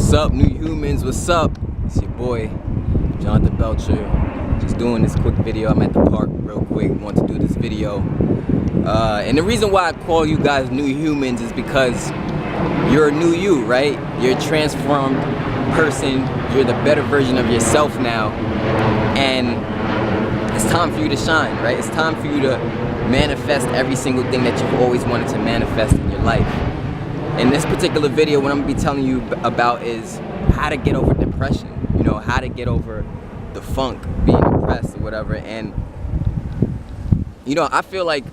What's up, new humans? What's up? It's your boy, Jonathan Belcher. Just doing this quick video. I'm at the park real quick. Want to do this video. And the reason why I call you guys new humans is because you're a new you, right? You're a transformed person. You're the better version of yourself now. And it's time for you to shine, right? It's time for you to manifest every single thing that you've always wanted to manifest in your life. In this particular video, what I'm gonna be telling you about is how to get over depression, you know, how to get over the funk, being depressed or whatever. And you know, I feel like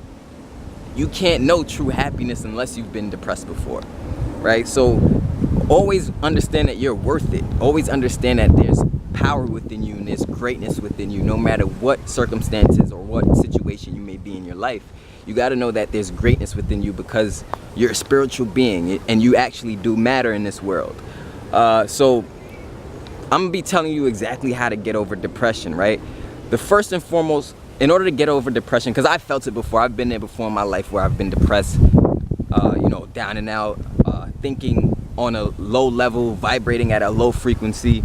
you can't know true happiness unless you've been depressed before, right? So always understand that you're worth it. Always understand that there's power within you and there's greatness within you, no matter what circumstances or what situation you may be in your life. You got to know that there's greatness within you because you're a spiritual being and you actually do matter in this world. So I'm gonna be telling you exactly how to get over depression, right? The first and foremost, in order to get over depression, because I felt it before, I've been there before in my life where I've been depressed, you know, down and out, thinking on a low level, vibrating at a low frequency.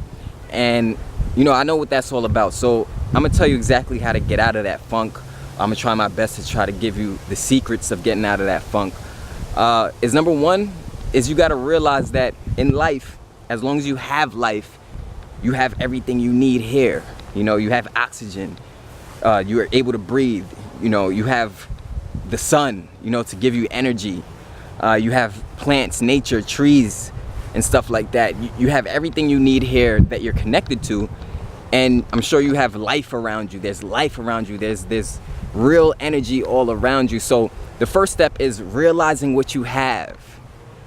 And, you know, I know what that's all about. So I'm gonna tell you exactly how to get out of that funk. I'm gonna try my best to try to give you the secrets of getting out of that funk. Is number one, is you gotta realize that in life, as long as you have life, you have everything you need here. You know, you have oxygen, you are able to breathe, you know, you have the sun, you know, to give you energy. You have plants, nature, trees, and stuff like that. You have everything you need here that you're connected to. And I'm sure you have life around you. There's life around you. There's real energy all around you. So the first step is realizing what you have,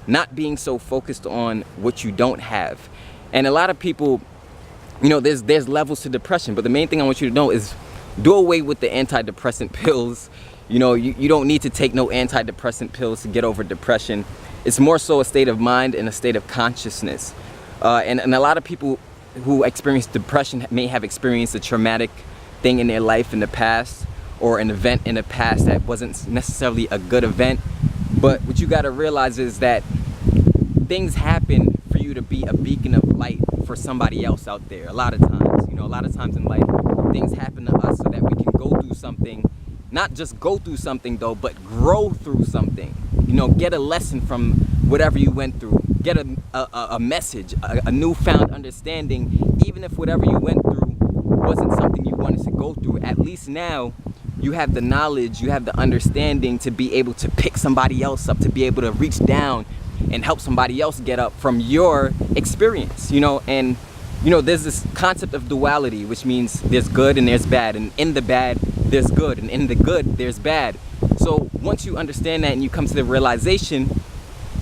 not being so focused on what you don't have. And a lot of people, you know, there's levels to depression, but the main thing I want you to know is do away with the antidepressant pills. You know, you don't need to take no antidepressant pills to get over depression. It's more so a state of mind and a state of consciousness. And a lot of people who experience depression may have experienced a traumatic thing in their life in the past, or an event in the past that wasn't necessarily a good event. But what you gotta realize is that things happen for you to be a beacon of light for somebody else out there. A lot of times, you know, a lot of times in life, things happen to us so that we can go through something, not just go through something though, but grow through something. You know, get a lesson from whatever you went through. Get a message, a newfound understanding. Even if whatever you went through wasn't something you wanted to go through, at least now you have the knowledge, you have the understanding to be able to pick somebody else up, to be able to reach down and help somebody else get up from your experience, you know. And you know, there's this concept of duality, which means there's good and there's bad, and in the bad there's good, and in the good there's bad. So once you understand that and you come to the realization,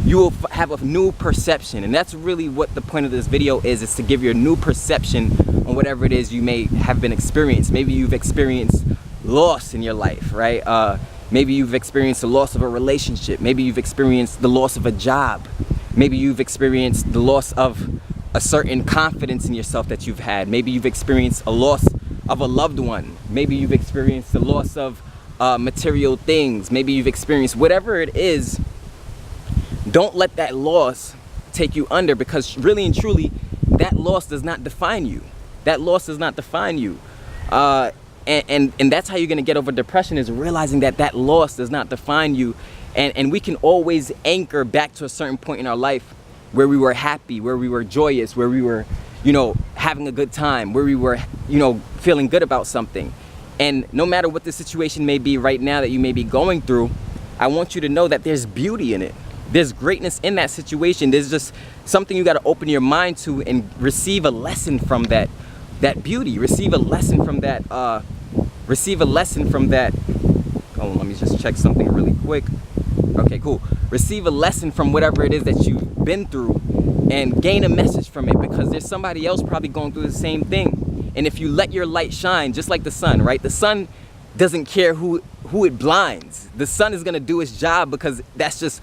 you will have a new perception. And that's really what the point of this video is to give you a new perception on whatever it is you may have been experienced. Maybe you've experienced loss in your life, right? Maybe you've experienced the loss of a relationship. Maybe you've experienced the loss of a job. Maybe you've experienced the loss of a certain confidence in yourself that you've had. Maybe you've experienced a loss of a loved one. Maybe you've experienced the loss of material things. Maybe you've experienced whatever it is. Don't let that loss take you under, because really and truly, that loss does not define you. That loss does not define you. And that's how you're gonna get over depression, is realizing that that loss does not define you. And we can always anchor back to a certain point in our life where we were happy, where we were joyous, where we were, you know, having a good time, where we were, you know, feeling good about something. And no matter what the situation may be right now that you may be going through, I want you to know that there's beauty in it. There's greatness in that situation. There's just something you got to open your mind to and receive a lesson from that beauty. Receive a lesson from that. Oh, let me just check something really quick. Okay, cool. Receive a lesson from whatever it is that you've been through and gain a message from it, because there's somebody else probably going through the same thing. And if you let your light shine, just like the sun, right? The sun doesn't care who it blinds. The sun is going to do its job because that's just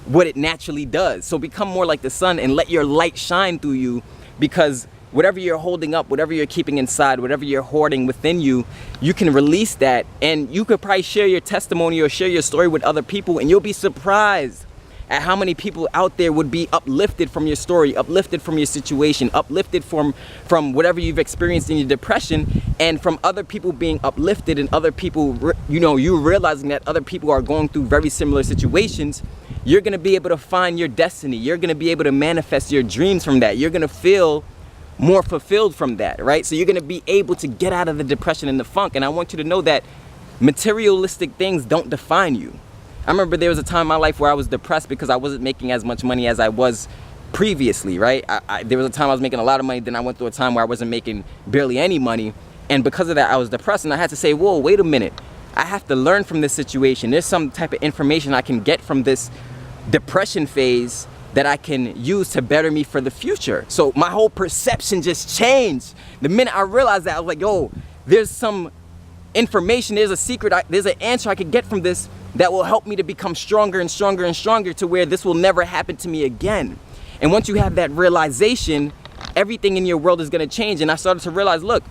what it naturally does. So become more like the sun and let your light shine through you, because whatever you're holding up, whatever you're keeping inside, whatever you're hoarding within you, you can release that. And you could probably share your testimony or share your story with other people, and you'll be surprised at how many people out there would be uplifted from your story, uplifted from your situation, uplifted from whatever you've experienced in your depression, and from other people being uplifted and other people, you realizing that other people are going through very similar situations. You're going to be able to find your destiny. You're going to be able to manifest your dreams from that. You're going to feel more fulfilled from that, right? So you're going to be able to get out of the depression and the funk. And I want you to know that materialistic things don't define you. I remember there was a time in my life where I was depressed because I wasn't making as much money as I was previously, right? There was a time I was making a lot of money, then I went through a time where I wasn't making barely any money. And because of that, I was depressed, and I had to say, whoa, wait a minute. I have to learn from this situation. There's some type of information I can get from this depression phase that I can use to better me for the future. So my whole perception just changed. The minute I realized that, I was like, yo, there's some information, there's a secret, there's an answer I could get from this that will help me to become stronger and stronger and stronger to where this will never happen to me again. And once you have that realization, everything in your world is gonna change. And I started to realize, look,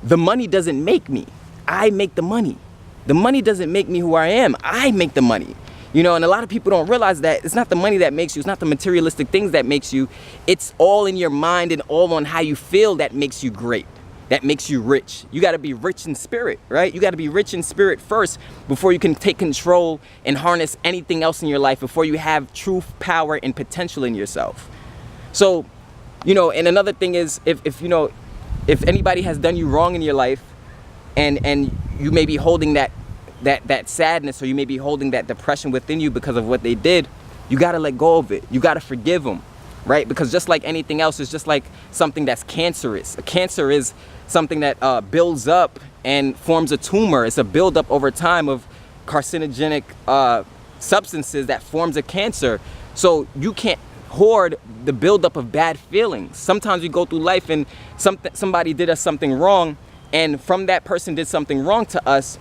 the money doesn't make me. I make the money. The money doesn't make me who I am. I make the money. And a lot of people don't realize that it's not the money that makes you. It's not the materialistic things that makes you. It's all in your mind and all on how you feel that makes you great, that makes you rich. You got to be rich in spirit, right? You got to be rich in spirit first before you can take control and harness anything else in your life, before you have true power and potential in yourself. So, and another thing is, if anybody has done you wrong in your life, and you may be holding that sadness, or you may be holding that depression within you because of what they did, you got to let go of it. You got to forgive them, right? Because just like anything else, it's just like something that's cancerous. A cancer is something that builds up and forms a tumor. It's a buildup over time of carcinogenic substances that forms a cancer. So you can't hoard the buildup of bad feelings. Sometimes we go through life and somebody did us something wrong, and from that person did something wrong to us,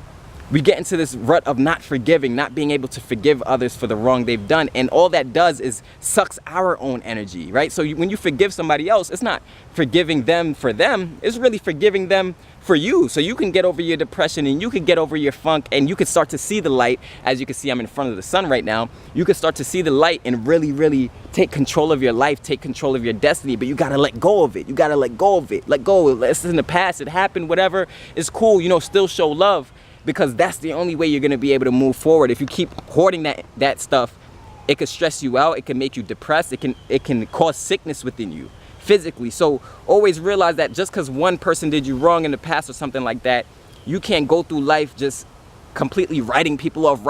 we get into this rut of not forgiving, not being able to forgive others for the wrong they've done. And all that does is sucks our own energy, right? So when you forgive somebody else, it's not forgiving them for them. It's really forgiving them for you. So you can get over your depression, and you can get over your funk, and you can start to see the light. As you can see, I'm in front of the sun right now. You can start to see the light and really, really take control of your life, take control of your destiny. But you got to let go of it. You got to let go of it. Let go. It's in the past. It happened. Whatever. It's cool. Still show love. Because that's the only way you're going to be able to move forward. If you keep hoarding that stuff, it could stress you out. It can make you depressed. It can cause sickness within you physically. So always realize that just because one person did you wrong in the past or something like that, you can't go through life just completely writing people off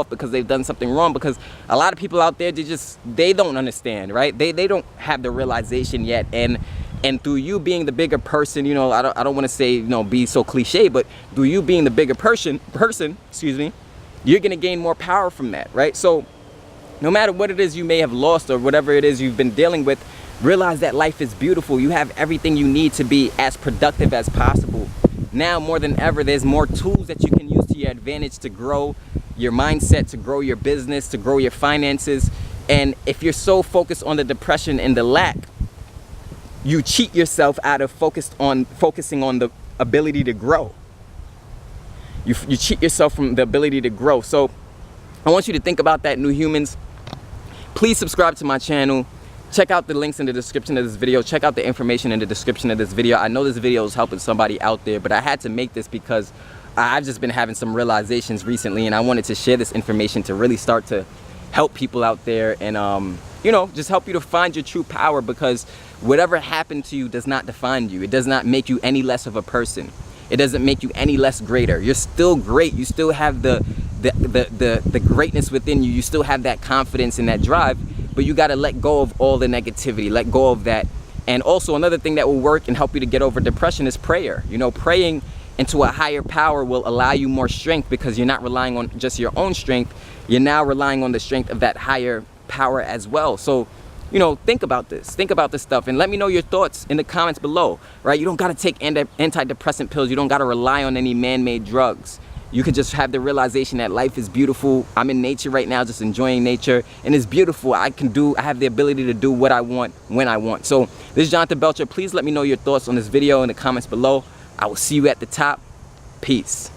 because they've done something wrong. Because a lot of people out there, they don't understand, right? They don't have the realization yet. And through you being the bigger person, I don't want to say, be so cliche, but through you being the bigger person, you're going to gain more power from that, right? So no matter what it is you may have lost or whatever it is you've been dealing with, realize that life is beautiful. You have everything you need to be as productive as possible. Now more than ever, there's more tools that you can use to your advantage to grow your mindset, to grow your business, to grow your finances. And if you're so focused on the depression and the lack, you cheat yourself out of focusing on the ability to grow. You cheat yourself from the ability to grow. So I want you to think about that, new humans. Please subscribe to my channel. Check out the links in the description of this video. Check out the information in the description of this video. I know this video is helping somebody out there, but I had to make this because I've just been having some realizations recently, and I wanted to share this information to really start to help people out there and just help you to find your true power, because whatever happened to you does not define you. It does not make you any less of a person. It doesn't make you any less greater. You're still great. You still have the greatness within you. You still have that confidence and that drive, but you got to let go of all the negativity, let go of that. And also another thing that will work and help you to get over depression is prayer. Praying into a higher power will allow you more strength, because you're not relying on just your own strength. You're now relying on the strength of that higher power as well. So think about this stuff, and let me know your thoughts in the comments below, right? You don't got to take antidepressant pills. You don't got to rely on any man-made drugs. You can just have the realization that life is beautiful. I'm in nature right now, just enjoying nature, and it's beautiful. I have the ability to do what I want when I want. So this is Jonathan Belcher. Please let me know your thoughts on this video in the comments below. I will see you at the top. Peace.